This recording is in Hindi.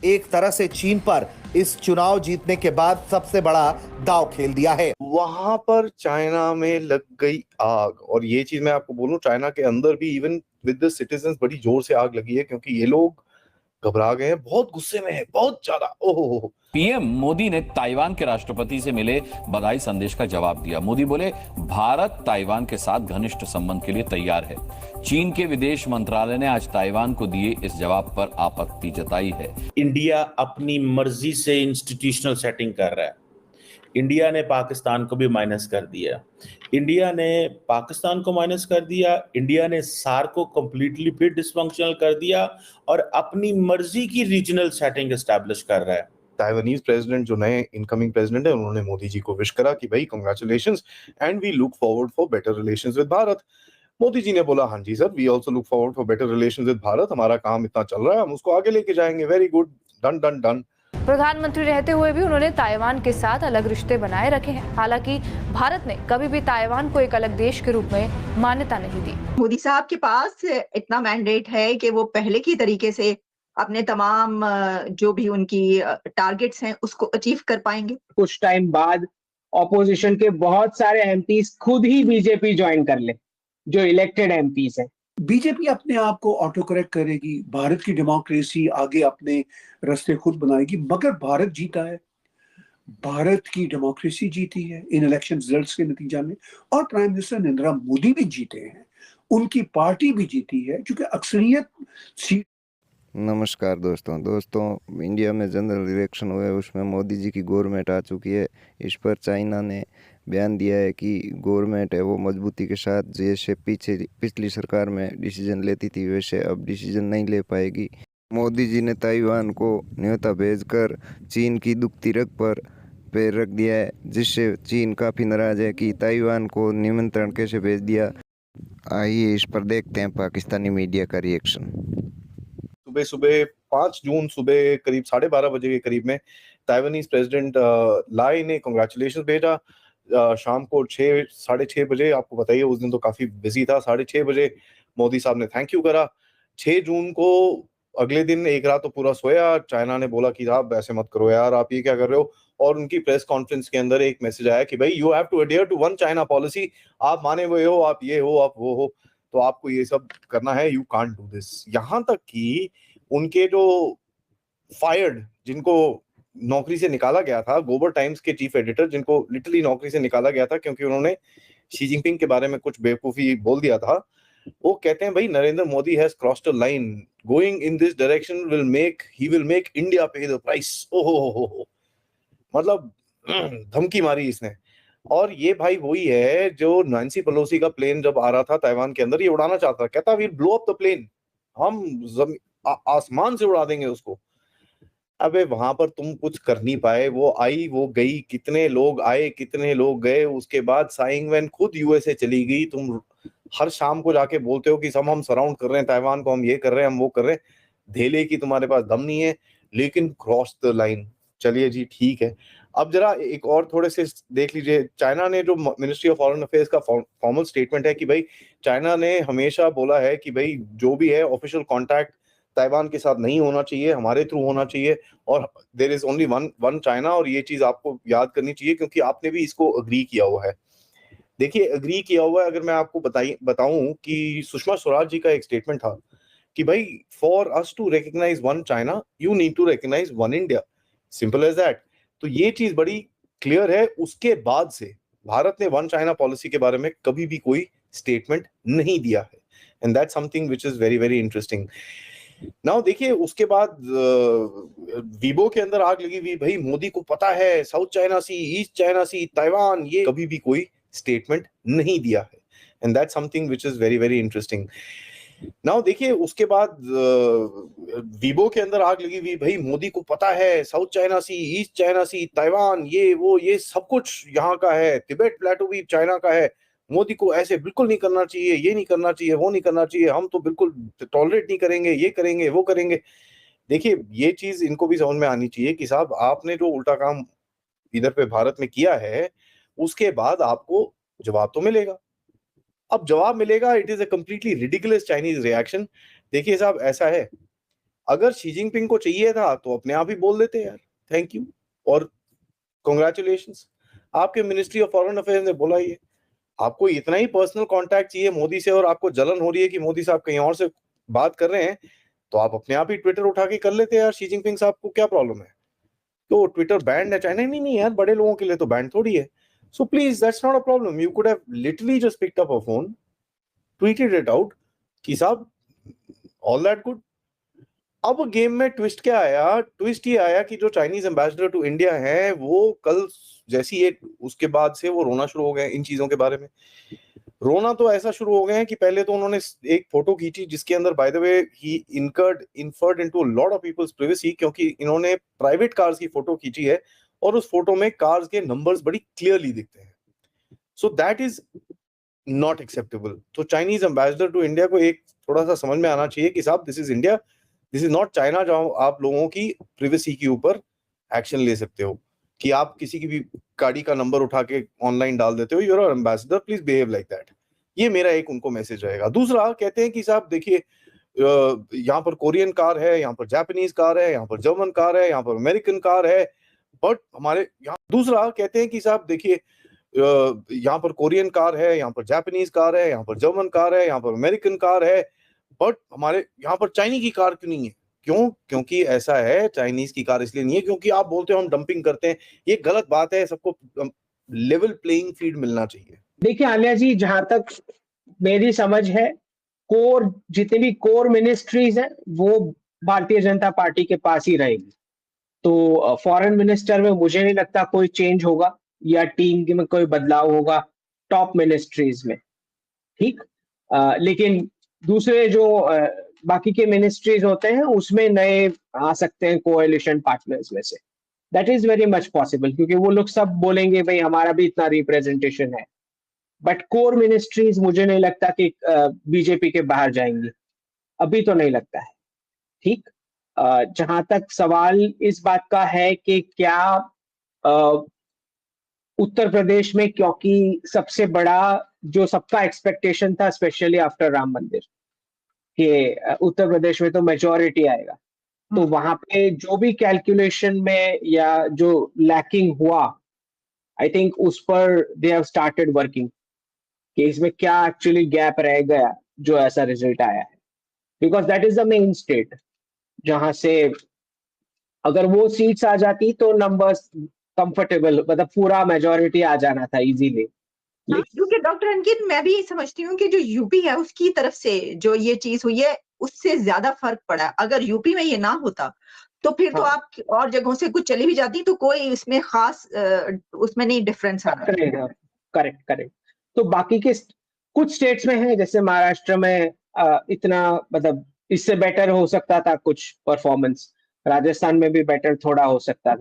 एक तरह से चीन पर इस चुनाव जीतने के बाद सबसे बड़ा दांव खेल दिया है। वहां पर चाइना में लग गई आग, और ये चीज मैं आपको बोलूं, चाइना के अंदर भी इवन विद द सिटीजंस बड़ी जोर से आग लगी है, क्योंकि ये लोग घबरा गए हैं, बहुत गुस्से में है, बहुत ज्यादा। ओहो। पीएम मोदी ने ताइवान के राष्ट्रपति से मिले बधाई संदेश का जवाब दिया। मोदी बोले, भारत ताइवान के साथ घनिष्ठ संबंध के लिए तैयार है। चीन के विदेश मंत्रालय ने आज ताइवान को दिए इस जवाब पर आपत्ति जताई है। इंडिया अपनी मर्जी से इंस्टीट्यूशनल सेटिंग कर रहा है। इंडिया ने पाकिस्तान को भी माइनस कर दिया। इंडिया ने पाकिस्तान को माइनस कर दिया। इंडिया ने सार्क को कंप्लीटली फिर डिसफंक्शनल कर दिया और अपनी मर्जी की रीजनल सेटिंग एस्टैब्लिश कर रहा है। ताइवानीज प्रेसिडेंट जो नए इनकमिंग प्रेसिडेंट है, उन्होंने मोदी जी को विश करा कि भाई congratulations and we look forward for better relations with Bharat. Modi ji ने बोला, हाँ जी sir, we also look forward for better relations with Bharat. हमारा काम इतना चल रहा है, हम उसको आगे लेके जाएंगे। Very good, done done done. प्रधानमंत्री रहते हुए भी उन्होंने ताइवान के साथ अलग रिश्ते बनाए रखे हैं। हालांकि भारत ने कभी भी ताइवान को एक अलग देश के रूप में मान्यता नहीं दी। मोदी साहब के पास इतना मैंडेट है कि वो पहले की तरीके से अपने तमाम जो भी उनकी टारगेट्स हैं उसको अचीव कर पाएंगे। कुछ टाइम बाद ऑपोजिशन के बहुत सारे एमपीज खुद ही बीजेपी ज्वाइन कर ले, जो इलेक्टेड एमपीज हैं। बीजेपी अपने आप को ऑटो करेक्ट करेगी, भारत की डेमोक्रेसी आगे अपने रास्ते खुद बनाएगी, मगर भारत जीता है, भारत की डेमोक्रेसी जीती है इन इलेक्शन रिजल्ट्स के नतीजा में, और प्राइम मिनिस्टर नरेंद्र मोदी भी जीते हैं, उनकी पार्टी भी जीती है, क्योंकि अक्सरियत सीट। नमस्कार दोस्तों, इंडिया में जनरल इलेक्शन हुए, उसमें मोदी जी की गवर्नमेंट आ चुकी है। इस पर चाइना ने बयान दिया है कि गवर्नमेंट है वो मजबूती के साथ जैसे पिछली सरकार में डिसीजन लेती थी वैसे अब डिसीजन नहीं ले पाएगी। मोदी जी ने ताइवान को न्योता भेजकर चीन की दुखती रग पर पैर रख दिया है, जिससे चीन काफ़ी नाराज है कि ताइवान को निमंत्रण कैसे भेज दिया। आइए इस पर देखते हैं पाकिस्तानी मीडिया का रिएक्शन। सुबह 5 जून सुबह करीब 12:30 बजे के करीब में ताइवानीज प्रेसिडेंट लाई ने कांग्रेचुलेशन भेजा। शाम को 6-6:30 बजे, आपको बताइए उस दिन तो काफी बिजी था, 6:30 बजे मोदी साहब ने थैंक यू करा। 6 जून को अगले दिन एक रात तो पूरा सोया। चाइना ने बोला कि आप ऐसे मत करो यार, आप ये क्या कर रहे हो, और उनकी प्रेस कॉन्फ्रेंस के अंदर एक मैसेज आया कि भाई you have to adhere to one China policy. आप माने हुए हो, आप ये हो, आप वो हो, तो आपको ये सब करना है, यू कांट डू दिस। यहां तक कि उनके जो फायर्ड, जिनको नौकरी से निकाला गया था, गोबर टाइम्स के चीफ एडिटर, जिनको लिटरली नौकरी से निकाला गया था क्योंकि उन्होंने शी जिनपिंग के बारे में कुछ बेवकूफी बोल दिया था, वो कहते हैं भाई Narendra Modi has crossed a line, going in this direction he will make India पे द प्राइस। ओहो, मतलब धमकी मारी इसने। और ये भाई वही है जो नैन्सी पेलोसी का प्लेन जब आ रहा था ताइवान के अंदर, ये उड़ाना चाहता, कहता will blow up the plane, हम आसमान से उड़ा देंगे उसको। अबे वहां पर तुम कुछ कर नहीं पाए, वो आई वो गई, कितने लोग आए कितने लोग गए, उसके बाद साई इंग-वेन खुद यूएसए चली गई। तुम हर शाम को जाके बोलते हो कि सब हम सराउंड कर रहे हैं ताइवान को, हम ये कर रहे हैं, हम वो कर रहे हैं, धेले की तुम्हारे पास दम नहीं है, लेकिन क्रॉस द लाइन। चलिए जी ठीक है। अब जरा एक और थोड़े से देख लीजिए, चाइना ने जो मिनिस्ट्री ऑफ फॉरेन अफेयर्स का फॉर्मल स्टेटमेंट है कि भाई चाइना ने हमेशा बोला है कि भाई जो भी है ऑफिशियल कांटेक्ट ताइवान के साथ नहीं होना चाहिए, हमारे थ्रू होना चाहिए, और there is only one China. और ये चीज आपको याद करनी चाहिए क्योंकि आपने भी इसको अग्री किया हुआ है। देखिए अग्री किया हुआ है, अगर मैं आपको बताऊं कि सुषमा स्वराज जी का एक स्टेटमेंट था कि भाई for us to recognise one China you need to recognise one India, simple as that. तो ये चीज बड़ी क्लियर है। उसके बाद से भारत ने वन चाइना पॉलिसी के बारे में कभी भी कोई स्टेटमेंट नहीं दिया है, and that's something which is very very interesting. Now देखिए उसके बाद वीबो के अंदर आग लगी हुई, भाई मोदी को पता है साउथ चाइना सी, ईस्ट चाइना सी, ताइवान, ये कभी भी कोई स्टेटमेंट नहीं दिया है, and that's something which is very very interesting. Now देखिए उसके बाद वीबो के अंदर आग लगी हुई, भाई मोदी को पता है साउथ चाइना सी, ईस्ट चाइना सी, ताइवान, ये वो, ये सब कुछ यहाँ का है, तिबेट प्लेटो भी चाइना का है, मोदी को ऐसे बिल्कुल नहीं करना चाहिए, ये नहीं करना चाहिए, वो नहीं करना चाहिए, हम तो बिल्कुल टॉलरेट नहीं करेंगे, ये करेंगे वो करेंगे। देखिए ये चीज इनको भी समझ में आनी चाहिए कि साहब आपने जो उल्टा काम इधर पे भारत में किया है, उसके बाद आपको जवाब तो मिलेगा। अब जवाब मिलेगा, it is a completely ridiculous Chinese reaction. देखिए साहब ऐसा है अगर शी जिनपिंग को चाहिए था तो अपने आप ही बोल देते यार थैंक यू और कॉन्ग्रेचुलेशंस। आपके मिनिस्ट्री ऑफ फॉरेन अफेयर्स ने बोला ये, आपको इतना ही पर्सनल कांटेक्ट चाहिए मोदी से और आपको जलन हो रही है कि मोदी साहब कहीं और से बात कर रहे हैं, तो आप अपने आप ही ट्विटर उठा के कर लेते यार शी जिनपिंग साहब को क्या प्रॉब्लम है। तो ट्विटर बैंड है चाइना, नहीं यार बड़े लोगों के लिए तो बैंड थोड़ी है। So please that's not a problem, you could have literally just picked up a phone, tweeted it out कि साहब ऑल दैट गुड। अब गेम में ट्विस्ट क्या आया, ट्विस्ट ये आया कि जो चाइनीज एम्बेसडर टू इंडिया है वो कल जैसी ये उसके बाद से वो रोना शुरू हो गए इन चीजों के बारे में। रोना तो ऐसा शुरू हो गए हैं कि पहले तो उन्होंने एक फोटो खींची जिसके अंदर by the way he inferred into lot of people's privacy, क्योंकि इन्होंने प्राइवेट कार्स की फोटो खींची है और उस फोटो में कार्स के नंबर्स बड़ी क्लियरली दिखते हैं। So that is not acceptable. तो चाइनीज एम्बेसडर टू इंडिया को एक थोड़ा सा समझ में आना चाहिए कि साहब this is India, this is not China जहां आप लोगों की प्राइवेसी के ऊपर एक्शन ले सकते हो कि आप किसी की भी गाड़ी का नंबर उठा के ऑनलाइन डाल देते हो। Your ambassador, please behave like that. ये मेरा एक उनको मैसेज रहेगा। दूसरा कहते हैं कि साहब देखिए यहाँ पर कोरियन कार है, यहाँ पर जापानीज कार है, यहाँ पर जर्मन कार है, यहाँ पर अमेरिकन कार है, बट हमारे यहाँ दूसरा कहते हैं कि साहब देखिए यहाँ पर कोरियन कार है, यहाँ पर जापानीज कार है, यहाँ पर जर्मन कार है, यहाँ पर अमेरिकन कार है, बट हमारे यहाँ पर चाइनीज की कार क्यों नहीं है। क्यों? क्योंकि ऐसा है, चाइनीज की कार इसलिए नहीं है क्योंकि आप बोलते हो हम डंपिंग करते हैं, ये गलत बात है। सबको लेवल प्लेइंग फील्ड मिलना चाहिए। देखिए आलिया जी, जहां तक मेरी समझ है, कोर जितनी भी कोर मिनिस्ट्रीज हैं वो भारतीय जनता पार्टी के पास ही रहेगी। तो फॉरेन मिनिस्टर में मुझे नहीं लगता कोई चेंज होगा या टीम में कोई बदलाव होगा टॉप मिनिस्ट्रीज में, ठीक। लेकिन दूसरे जो बाकी के मिनिस्ट्रीज होते हैं उसमें नए आ सकते हैं कोएलिशन पार्टनर्स में से। That is very much possible, क्योंकि वो लोग सब बोलेंगे भाई हमारा भी इतना रिप्रेजेंटेशन है। बट कोर मिनिस्ट्रीज मुझे नहीं लगता कि बीजेपी के बाहर जाएंगी, अभी तो नहीं लगता है, ठीक। जहां तक सवाल इस बात का है कि क्या उत्तर प्रदेश में, क्योंकि सबसे बड़ा जो सबका एक्सपेक्टेशन था स्पेशली आफ्टर राम मंदिर कि उत्तर प्रदेश में तो मेजॉरिटी आएगा, तो वहां पे जो भी कैलकुलेशन में या जो लैकिंग हुआ, आई थिंक उस पर दे हैव स्टार्टेड वर्किंग कि इसमें क्या एक्चुअली गैप रह गया जो ऐसा रिजल्ट आया है। Because that is the main state जहां से अगर वो सीट्स आ जाती तो नंबर्स कंफर्टेबल, मतलब पूरा मेजॉरिटी आ जाना था इजीली। क्योंकि डॉक्टर अंकित, मैं भी समझती हूँ कि जो यूपी है उसकी तरफ से जो ये चीज हुई है उससे ज्यादा फर्क पड़ा। अगर यूपी में ये ना होता तो फिर तो आप और जगहों से कुछ चली भी जाती तो कोई इसमें खास उसमें नहीं डिफरेंस आना। करेक्ट। तो बाकी के कुछ स्टेट्स में है, जैसे महाराष्ट्र में इतना, मतलब इससे बेटर हो सकता था कुछ परफॉर्मेंस, राजस्थान में भी बेटर थोड़ा हो सकता था।